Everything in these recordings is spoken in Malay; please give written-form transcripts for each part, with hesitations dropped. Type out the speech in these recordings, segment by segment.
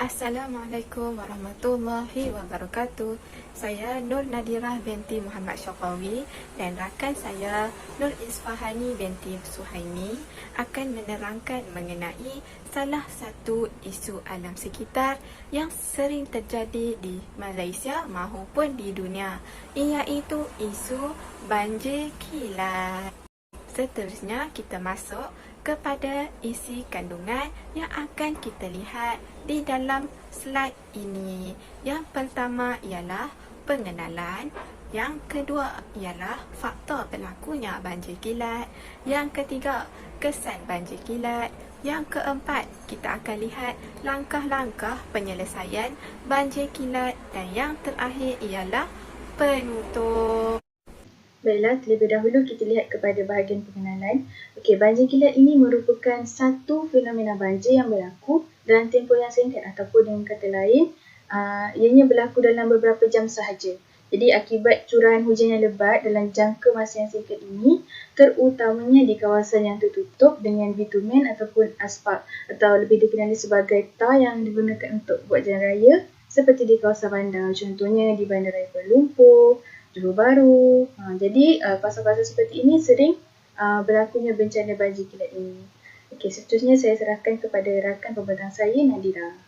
Assalamualaikum warahmatullahi wabarakatuh. Saya Nur Nadirah binti Muhammad Syaqawi dan rakan saya Nur Isfahani binti Suhaimi akan menerangkan mengenai salah satu isu alam sekitar yang sering terjadi di Malaysia maupun di dunia, iaitu isu banjir kilat. Seterusnya kita masuk kepada isi kandungan yang akan kita lihat di dalam slide ini. Yang pertama ialah pengenalan, yang kedua ialah faktor berlakunya banjir kilat, yang ketiga kesan banjir kilat, yang keempat kita akan lihat langkah-langkah penyelesaian banjir kilat, dan yang terakhir ialah penutup. Baiklah, terlebih dahulu kita lihat kepada bahagian pengenalan. Okey, banjir kilat ini merupakan satu fenomena banjir yang berlaku dalam tempoh yang singkat ataupun dengan kata lain, ianya berlaku dalam beberapa jam sahaja. Jadi akibat curahan hujan yang lebat dalam jangka masa yang singkat ini, terutamanya di kawasan yang tertutup dengan bitumen ataupun aspal atau lebih dikenali sebagai tar yang digunakan untuk buat jalan raya seperti di kawasan bandar, contohnya di Bandaraya Kuala Lumpur, Johor Bahru. Jadi kawasan-kawasan seperti ini sering berlakunya bencana banjir kilat ini. Okey, seterusnya saya serahkan kepada rakan pembentang saya, Nadira.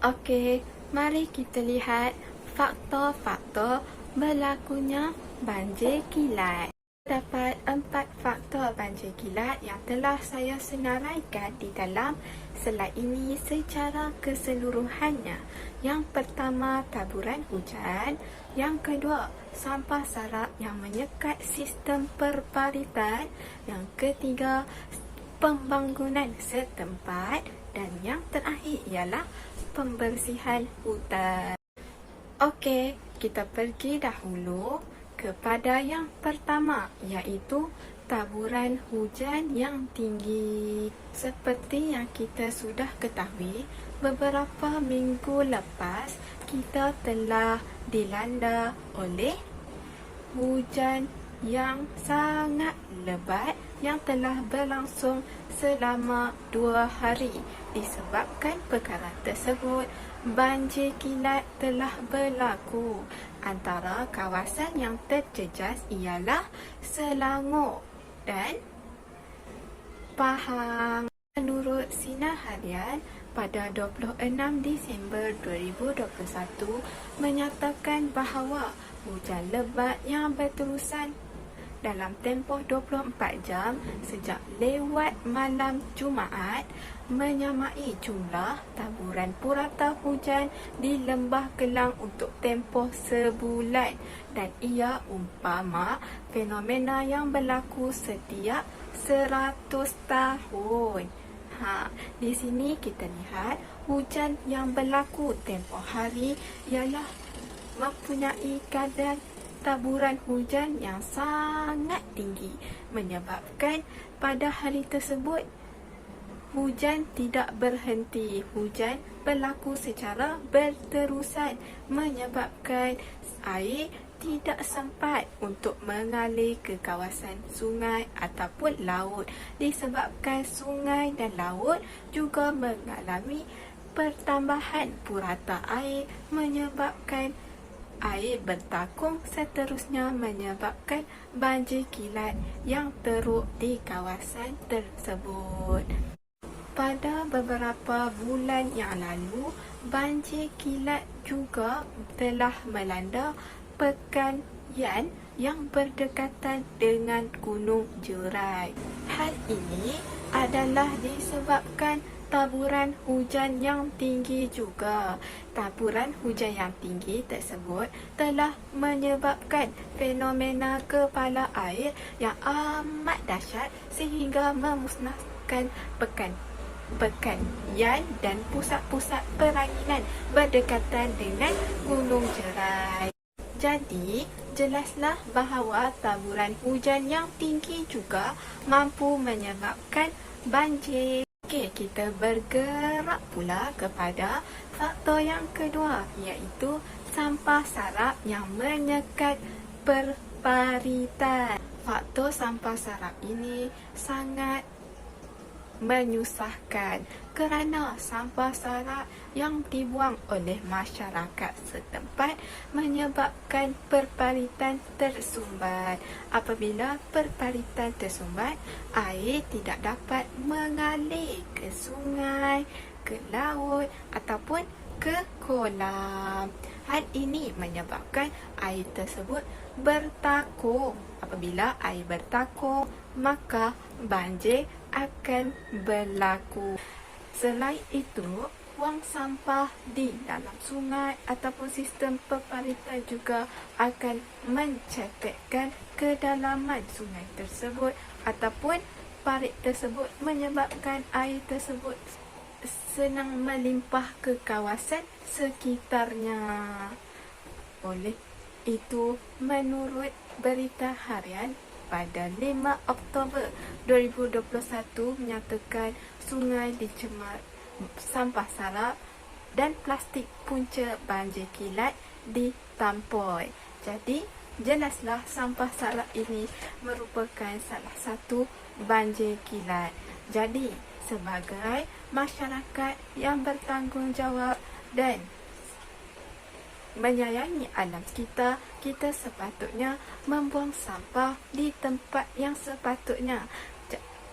Okey, mari kita lihat faktor-faktor berlakunya banjir kilat. Terdapat 4 faktor banjir kilat yang telah saya senaraikan di dalam slide ini secara keseluruhannya. Yang pertama, taburan hujan. Yang kedua, sampah sarap yang menyekat sistem perparitan. Yang ketiga, pembangunan setempat. Dan yang terakhir ialah pembersihan hutan. Okey, kita pergi dahulu kepada yang pertama, iaitu taburan hujan yang tinggi. Seperti yang kita sudah ketahui, beberapa minggu lepas kita telah dilanda oleh hujan yang sangat lebat yang telah berlangsung selama 2 hari. Disebabkan perkara tersebut, banjir kilat telah berlaku. Antara kawasan yang terjejas ialah Selangor dan Pahang. Menurut Sinar Harian pada 26 Disember 2021 menyatakan bahawa hujan lebat yang berterusan dalam tempoh 24 jam sejak lewat malam Jumaat menyamai jumlah taburan purata hujan di Lembah Kelang untuk tempoh sebulan, dan ia umpama fenomena yang berlaku setiap 100 tahun. Di sini kita lihat hujan yang berlaku tempoh hari ialah mempunyai kadar taburan hujan yang sangat tinggi, menyebabkan pada hari tersebut hujan tidak berhenti. Hujan berlaku secara berterusan, menyebabkan air tidak sempat untuk mengalir ke kawasan sungai ataupun laut. Disebabkan sungai dan laut juga mengalami pertambahan purata air, menyebabkan air bertakung, seterusnya menyebabkan banjir kilat yang teruk di kawasan tersebut. Pada beberapa bulan yang lalu, banjir kilat juga telah melanda Pekan Yan yang berdekatan dengan Gunung Jerai. Hal ini adalah disebabkan taburan hujan yang tinggi juga. Taburan hujan yang tinggi tersebut telah menyebabkan fenomena kepala air yang amat dahsyat sehingga memusnahkan Pekan Yan dan pusat-pusat perairan berdekatan dengan Gunung Jerai. Jadi, jelaslah bahawa taburan hujan yang tinggi juga mampu menyebabkan banjir. Okey, kita bergerak pula kepada faktor yang kedua, iaitu sampah sarap yang menyekat perparitan. Faktor sampah sarap ini sangat menyusahkan kerana sampah sara yang dibuang oleh masyarakat setempat menyebabkan perpalitan tersumbat. Apabila perpalitan tersumbat, air tidak dapat mengalir ke sungai, ke laut ataupun ke kolam. Hal ini menyebabkan air tersebut bertakung. Apabila air bertakung, maka banjir akan berlaku. Selain itu, buang sampah di dalam sungai ataupun sistem perpalitan juga akan mencetekkan kedalaman sungai tersebut ataupun parit tersebut, menyebabkan air tersebut senang melimpah ke kawasan sekitarnya. Oleh itu, menurut berita harian pada 5 Oktober 2021 menyatakan sungai dicemar sampah sara dan plastik punca banjir kilat di Tampoi. Jadi, jelaslah sampah sara ini merupakan salah satu banjir kilat. Jadi, sebagai masyarakat yang bertanggungjawab dan menyayangi alam kita, kita sepatutnya membuang sampah di tempat yang sepatutnya.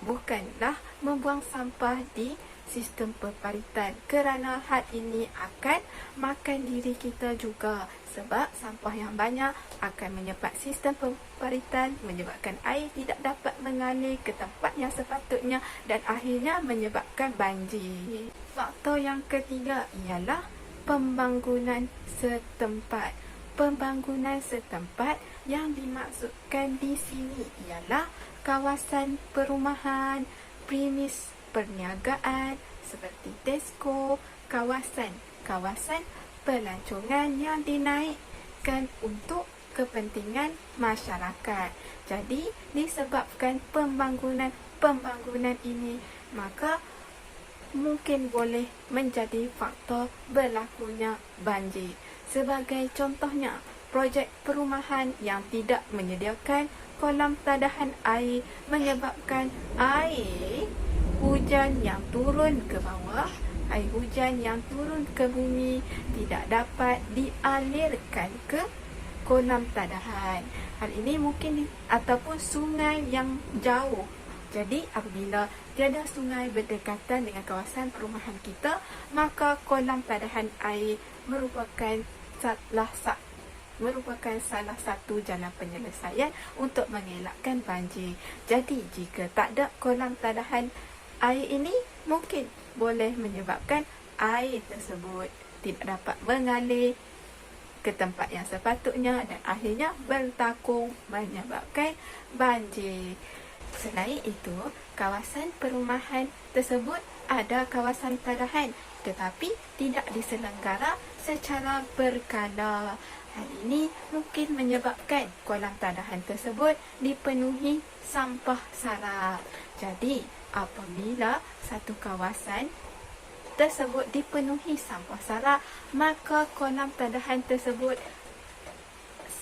Bukanlah membuang sampah di sistem perpalitan, kerana hal ini akan makan diri kita juga. Sebab sampah yang banyak akan menyebabkan sistem perpalitan, menyebabkan air tidak dapat mengalir ke tempat yang sepatutnya dan akhirnya menyebabkan banjir. Faktor yang ketiga ialah pembangunan setempat. Pembangunan setempat yang dimaksudkan di sini ialah kawasan perumahan, premis perniagaan seperti Tesco, kawasan pelancongan yang dinaikkan untuk kepentingan masyarakat. Jadi, disebabkan pembangunan ini, maka mungkin boleh menjadi faktor berlakunya banjir. Sebagai contohnya, projek perumahan yang tidak menyediakan kolam tadahan air menyebabkan air hujan yang turun ke bawah, air hujan yang turun ke bumi tidak dapat dialirkan ke kolam tadahan. Hal ini mungkin ataupun sungai yang jauh. Jadi apabila tiada sungai berdekatan dengan kawasan perumahan kita, maka kolam tadahan air merupakan salah satu jalan penyelesaian untuk mengelakkan banjir. Jadi jika tak ada kolam tadahan air ini, mungkin boleh menyebabkan air tersebut tidak dapat mengalir ke tempat yang sepatutnya dan akhirnya bertakung menyebabkan banjir. Selain itu, kawasan perumahan tersebut ada kawasan tadahan tetapi tidak diselenggara secara berkala. Hal ini mungkin menyebabkan kolam tadahan tersebut dipenuhi sampah sara. Jadi, apabila satu kawasan tersebut dipenuhi sampah sara, maka kolam tadahan tersebut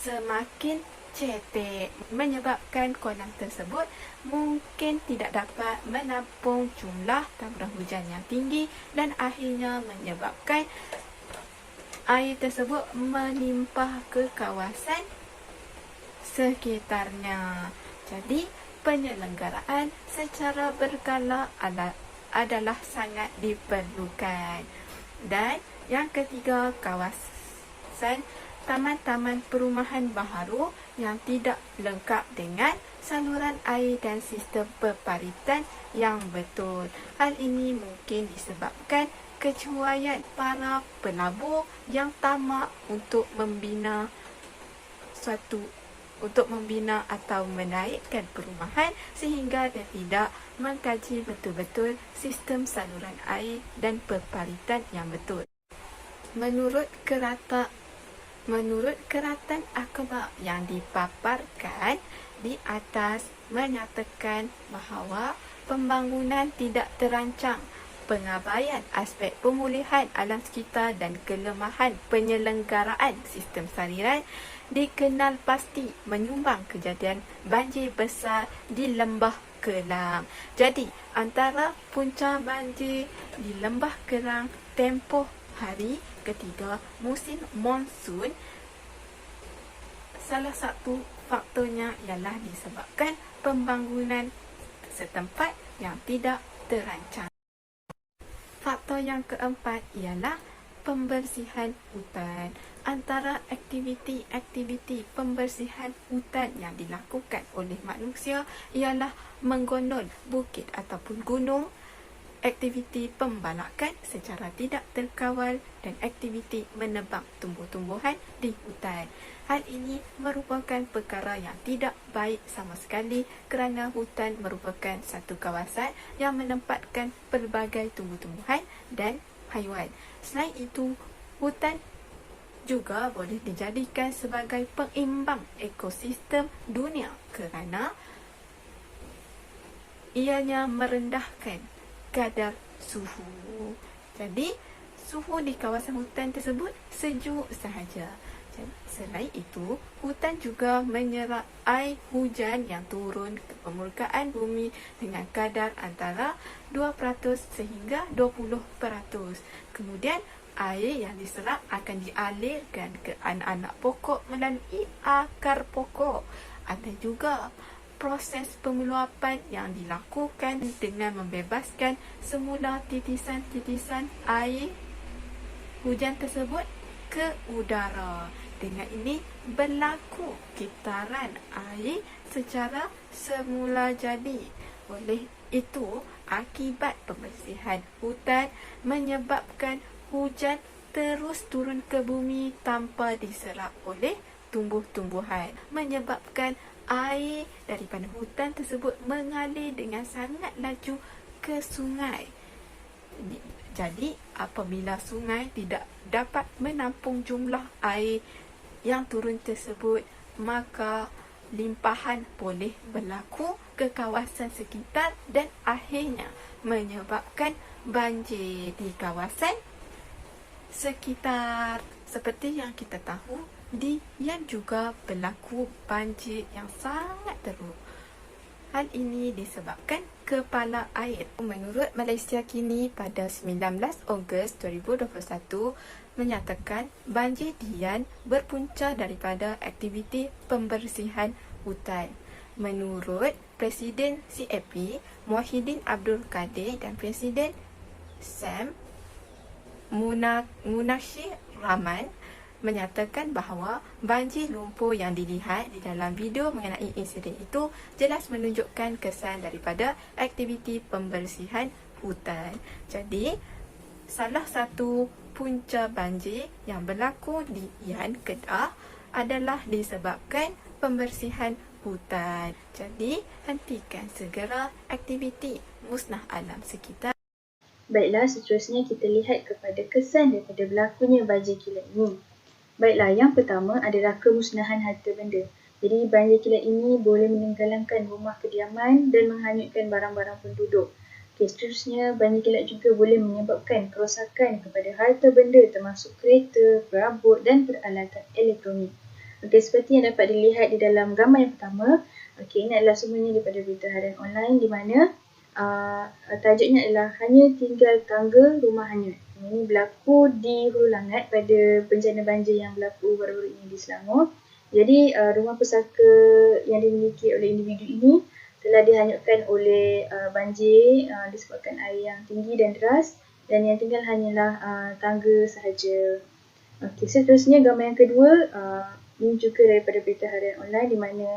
semakin cetek, menyebabkan kolam tersebut mungkin tidak dapat menampung jumlah taburan hujan yang tinggi dan akhirnya menyebabkan air tersebut melimpah ke kawasan sekitarnya. Jadi, penyelenggaraan secara berkala adalah sangat diperlukan. Dan yang ketiga, kawasan taman-taman perumahan baharu yang tidak lengkap dengan saluran air dan sistem perpalitan yang betul. Hal ini mungkin disebabkan kecuaian para pelabur yang tamak untuk membina atau menaikkan perumahan sehingga dia tidak mengkaji betul-betul sistem saluran air dan perpalitan yang betul. Menurut Keratan Akhbar yang dipaparkan di atas menyatakan bahawa pembangunan tidak terancang, pengabaian aspek pemulihan alam sekitar dan kelemahan penyelenggaraan sistem saliran dikenal pasti menyumbang kejadian banjir besar di lembah kelam. Jadi, antara punca banjir di Lembah Kelang tempoh hari ketika musim monsun, salah satu faktornya ialah disebabkan pembangunan setempat yang tidak terancang. Faktor yang keempat ialah pembersihan hutan. Antara aktiviti-aktiviti pembersihan hutan yang dilakukan oleh manusia ialah menggondol bukit ataupun gunung, aktiviti pembalakan secara tidak terkawal dan aktiviti menebang tumbuh-tumbuhan di hutan. Hal ini merupakan perkara yang tidak baik sama sekali kerana hutan merupakan satu kawasan yang menempatkan pelbagai tumbuh-tumbuhan dan haiwan. Selain itu, hutan juga boleh dijadikan sebagai pengimbang ekosistem dunia kerana ianya merendahkan kadar suhu. Jadi, suhu di kawasan hutan tersebut sejuk sahaja. Selain itu, hutan juga menyerap air hujan yang turun ke permukaan bumi dengan kadar antara 2% sehingga 20%. Kemudian, air yang diserap akan dialirkan ke anak-anak pokok melalui akar pokok. Ada juga proses pengeluapan yang dilakukan dengan membebaskan semula titisan-titisan air hujan tersebut ke udara. Dengan ini berlaku kitaran air secara semula jadi. Oleh itu, akibat pembersihan hutan menyebabkan hujan terus turun ke bumi tanpa diserap oleh tumbuh-tumbuhan, menyebabkan air daripada hutan tersebut mengalir dengan sangat laju ke sungai. Jadi, apabila sungai tidak dapat menampung jumlah air yang turun tersebut, maka limpahan boleh berlaku ke kawasan sekitar dan akhirnya menyebabkan banjir di kawasan sekitar. Seperti yang kita tahu, di Yan juga berlaku banjir yang sangat teruk. Hal ini disebabkan kepala air. Menurut Malaysia Kini pada 19 Ogos 2021 menyatakan banjir di Yan berpunca daripada aktiviti pembersihan hutan. Menurut Presiden CAP Muhyiddin Abdul Kadir dan Presiden SAM Munashir Rahman menyatakan bahawa banjir lumpur yang dilihat di dalam video mengenai insiden itu jelas menunjukkan kesan daripada aktiviti pembersihan hutan. Jadi, salah satu punca banjir yang berlaku di Yan Kedah adalah disebabkan pembersihan hutan. Jadi, hentikan segera aktiviti musnah alam sekitar. Baiklah, seterusnya kita lihat kepada kesan daripada berlakunya banjir kilat ini. Baiklah, yang pertama adalah kemusnahan harta benda. Jadi, banjir kilat ini boleh menenggelamkan rumah kediaman dan menghanyutkan barang-barang penduduk. Seterusnya, banjir kilat juga boleh menyebabkan kerosakan kepada harta benda termasuk kereta, perabot dan peralatan elektronik. Seperti yang dapat dilihat di dalam gambar yang pertama, ini adalah semuanya daripada berita harian online di mana tajuknya adalah hanya tinggal tangga rumah hanyut. Ini berlaku di Hulu Langat pada bencana banjir yang berlaku baru-baru ini di Selangor. Jadi, rumah pusaka yang dimiliki oleh individu ini telah dihanyutkan oleh banjir disebabkan air yang tinggi dan deras, dan yang tinggal hanyalah tangga sahaja. Seterusnya gambar yang kedua, ini juga daripada berita harian online di mana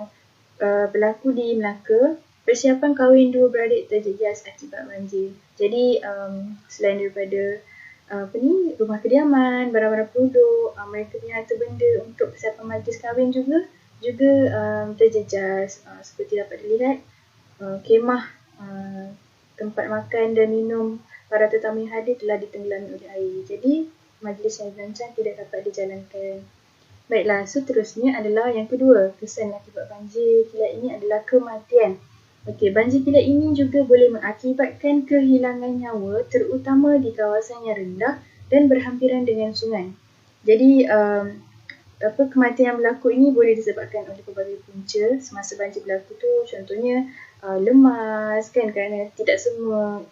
berlaku di Melaka. Persiapan kahwin dua beradik terjejas akibat banjir. Jadi, selain daripada rumah kediaman, barang-barang penduduk, mereka punya harta benda untuk persiapan majlis kahwin juga terjejas. Seperti dapat dilihat, kemah tempat makan dan minum para tetamu yang hadir telah ditenggelami oleh air. Jadi, majlis yang dirancang tidak dapat dijalankan. Baiklah, seterusnya adalah yang kedua, kesan akibat banjir kilat ini adalah kematian. Banjir kilat ini juga boleh mengakibatkan kehilangan nyawa terutama di kawasan yang rendah dan berhampiran dengan sungai. Jadi, kematian yang berlaku ini boleh disebabkan oleh pelbagai punca semasa banjir berlaku tu, contohnya lemas kan, kerana tidak semua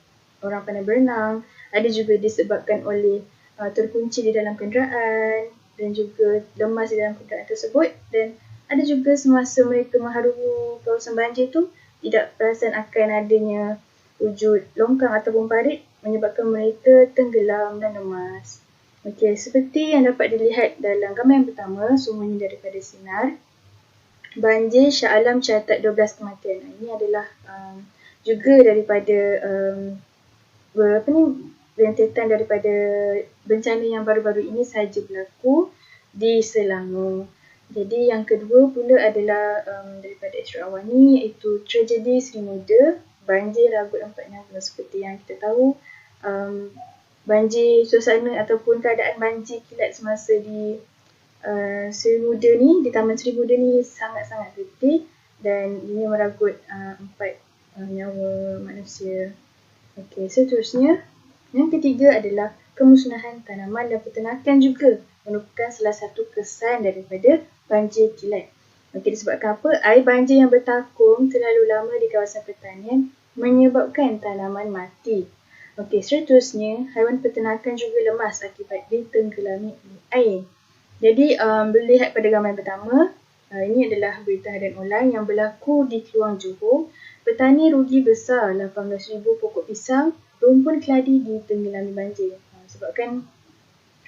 orang pandai berenang. Ada juga disebabkan oleh terkunci di dalam kenderaan dan juga lemas di dalam kenderaan tersebut, dan ada juga semasa mereka mengharungi kawasan banjir tu tidak perasan akan adanya wujud longkang ataupun parit menyebabkan mereka tenggelam dan lemas. Okey, seperti yang dapat dilihat dalam gambar yang pertama, sumbernya daripada sinar. Banjir Shah Alam catat 12 kematian. Ini adalah juga daripada rentetan daripada bencana yang baru-baru ini sahaja berlaku di Selangor. Jadi yang kedua pula adalah daripada Astro Awani, iaitu tragedi Sri Muda, banjir Ragut 4 nyawa. Seperti yang kita tahu, banjir suasana ataupun keadaan banjir kilat semasa di Sri Muda ni, di Taman Sri Muda ni sangat-sangat getih dan ini meragut 4 nyawa manusia. Okey, seterusnya yang ketiga adalah kemusnahan tanaman dan peternakan juga merupakan salah satu kesan daripada banjir kilat. Okey, disebabkan apa? Air banjir yang bertakung terlalu lama di kawasan pertanian menyebabkan tanaman mati. Okey, seterusnya haiwan peternakan juga lemas akibat ditenggelami air. Jadi, boleh lihat pada gambar yang pertama, ini adalah berita harian online yang berlaku di Keluang Johor. Petani rugi besar 18,000 pokok pisang, rumpun keladi ditenggelami banjir. Sebabkan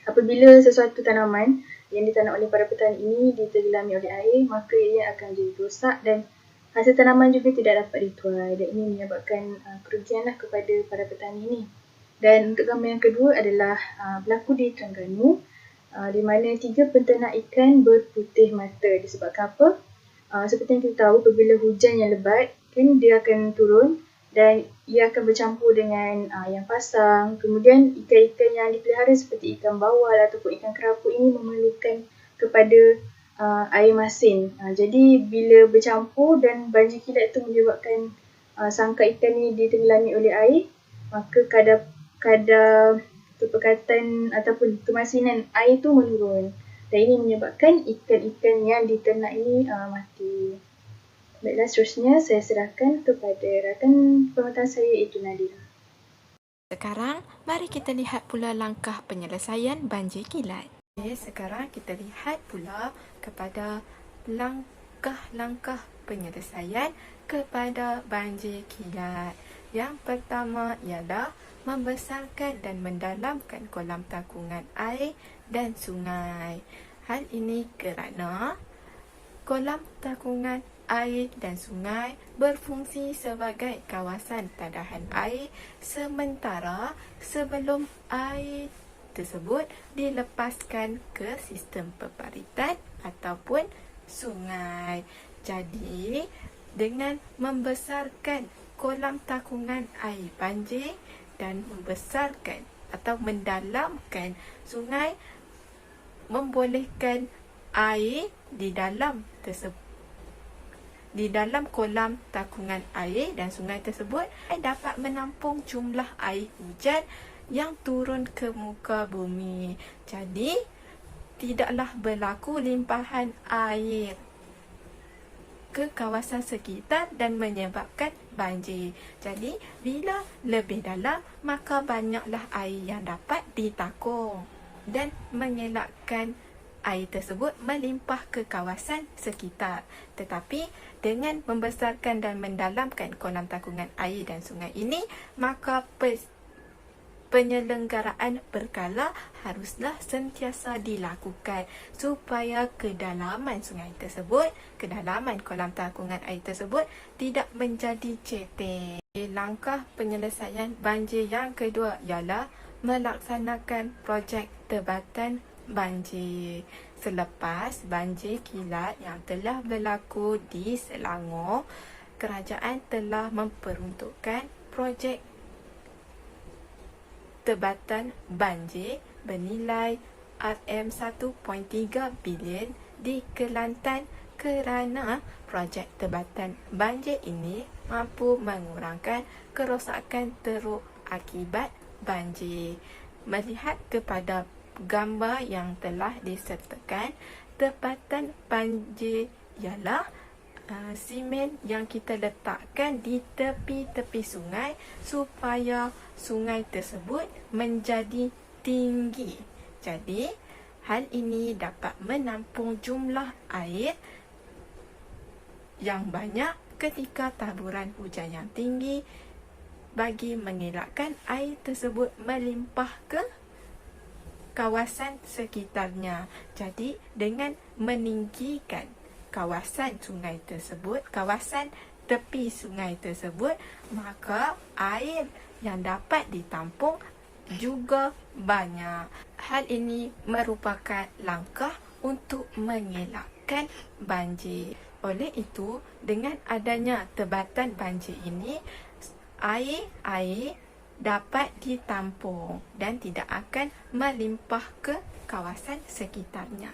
apabila sesuatu tanaman yang ditanam oleh para petani ini ditenggelami oleh air, maka ia akan jadi rosak dan hasil tanaman juga tidak dapat dituai, dan ini menyebabkan kerugianlah kepada para petani ini. Dan untuk gambar yang kedua adalah berlaku di Terengganu, di mana 3 penternak ikan berputih mata. Disebabkan apa? Seperti yang kita tahu, apabila hujan yang lebat, kan dia akan turun dan ia akan bercampur dengan yang pasang. Kemudian ikan-ikan yang dipelihara seperti ikan bawal ataupun ikan kerapu ini memerlukan kepada air masin. Jadi bila bercampur dan banjir kilat itu menyebabkan sangkar ikan ini ditenggelami oleh air, maka kadar kepekatan ataupun kemasinan air itu menurun. Dan ini menyebabkan ikan-ikan yang diternak ini mati. Baiklah, seterusnya saya serahkan kepada rakan pemerhatian saya, iaitu Nadira. Sekarang, mari kita lihat pula langkah penyelesaian banjir kilat. Sekarang kita lihat pula kepada langkah-langkah penyelesaian kepada banjir kilat. Yang pertama ialah membesarkan dan mendalamkan kolam takungan air dan sungai. Hal ini kerana kolam takungan air dan sungai berfungsi sebagai kawasan tadahan air sementara sebelum air tersebut dilepaskan ke sistem peparitan ataupun sungai. Jadi, dengan membesarkan kolam takungan air banjir dan membesarkan atau mendalamkan sungai, membolehkan air di dalam kolam takungan air dan sungai tersebut dapat menampung jumlah air hujan yang turun ke muka bumi. Jadi, tidaklah berlaku limpahan air ke kawasan sekitar dan menyebabkan banjir. Jadi, bila lebih dalam, maka banyaklah air yang dapat ditakung dan mengelakkan air tersebut melimpah ke kawasan sekitar. Tetapi, dengan membesarkan dan mendalamkan kolam takungan air dan sungai ini, maka penyelenggaraan berkala haruslah sentiasa dilakukan supaya kedalaman sungai tersebut, kedalaman kolam takungan air tersebut tidak menjadi cetek. Langkah penyelesaian banjir yang kedua ialah melaksanakan projek tebatan banjir. Selepas banjir kilat yang telah berlaku di Selangor, kerajaan telah memperuntukkan projek tebatan banjir bernilai RM1.3 bilion di Kelantan kerana projek tebatan banjir ini mampu mengurangkan kerosakan teruk akibat banjir. Melihat kepada gambar yang telah disertakan, tepatan banjir ialah simen yang kita letakkan di tepi-tepi sungai supaya sungai tersebut menjadi tinggi. Jadi, hal ini dapat menampung jumlah air yang banyak ketika taburan hujan yang tinggi bagi mengelakkan air tersebut melimpah ke kawasan sekitarnya. Jadi, dengan meninggikan kawasan sungai tersebut, kawasan tepi sungai tersebut, maka air yang dapat ditampung juga banyak. Hal ini merupakan langkah untuk mengelakkan banjir. Oleh itu, dengan adanya tebatan banjir ini, air dapat ditampung dan tidak akan melimpah ke kawasan sekitarnya.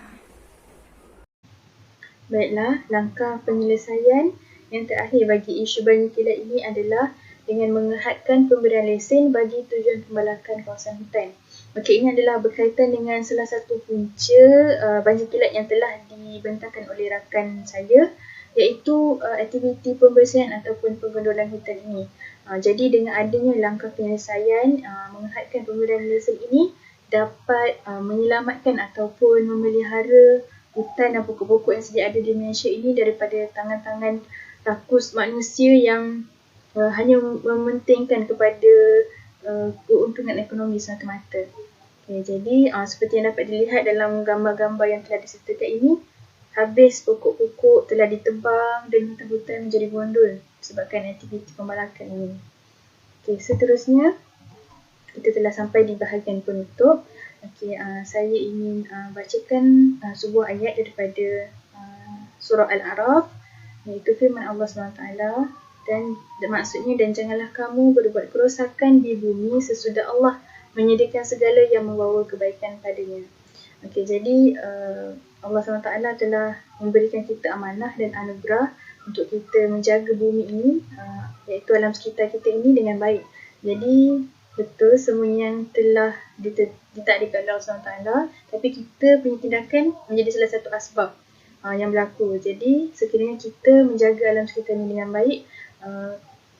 Baiklah, langkah penyelesaian yang terakhir bagi isu banjir kilat ini adalah dengan menghadkan pemberian lesen bagi tujuan pembalakan kawasan hutan. Okey, ini adalah berkaitan dengan salah satu punca banjir kilat yang telah dibentangkan oleh rakan saya, iaitu aktiviti pembersihan ataupun penggondolan hutan ini. Jadi dengan adanya langkah penyelesaian, menghadkan pemberian lesen ini dapat menyelamatkan ataupun memelihara hutan dan pokok-pokok yang sedia ada di Malaysia ini daripada tangan-tangan rakus manusia yang hanya mementingkan kepada keuntungan ekonomi semata-mata. Okay, jadi seperti yang dapat dilihat dalam gambar-gambar yang telah disertakan ini, habis pokok-pokok telah ditebang dan hutan-hutan menjadi gondol sebabkan aktiviti pembalakan ini. Okay, seterusnya kita telah sampai di bahagian penutup. Okay, saya ingin bacakan sebuah ayat daripada surah Al-A'raf, iaitu firman Allah SWT, dan maksudnya, dan janganlah kamu berbuat kerosakan di bumi sesudah Allah menyediakan segala yang membawa kebaikan padanya. Okay, jadi Allah SWT telah memberikan kita amanah dan anugerah untuk kita menjaga bumi ini, iaitu alam sekitar kita ini dengan baik. Jadi betul semuanya yang telah ditakdirkan Allah SWT, tapi kita punya tindakan menjadi salah satu asbab yang berlaku. Jadi sekiranya kita menjaga alam sekitar ini dengan baik,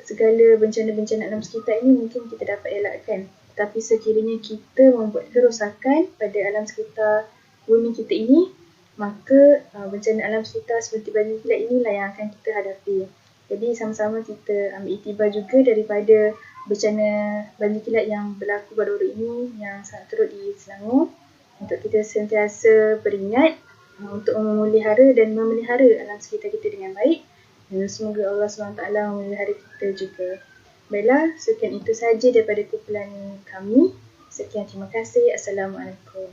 segala bencana-bencana alam sekitar ini mungkin kita dapat elakkan. Tapi sekiranya kita membuat kerosakan pada alam sekitar bumi kita ini, maka bencana alam sekitar seperti banjir kilat inilah yang akan kita hadapi. Jadi sama-sama kita ambil iktibar juga daripada bencana banjir kilat yang berlaku baru-baru ini yang sangat teruk di Selangor, untuk kita sentiasa beringat untuk memelihara dan memelihara alam sekitar kita dengan baik, dan semoga Allah SWT memelihara kita juga. Baiklah, sekian itu sahaja daripada kumpulan kami. Sekian, terima kasih. Assalamualaikum.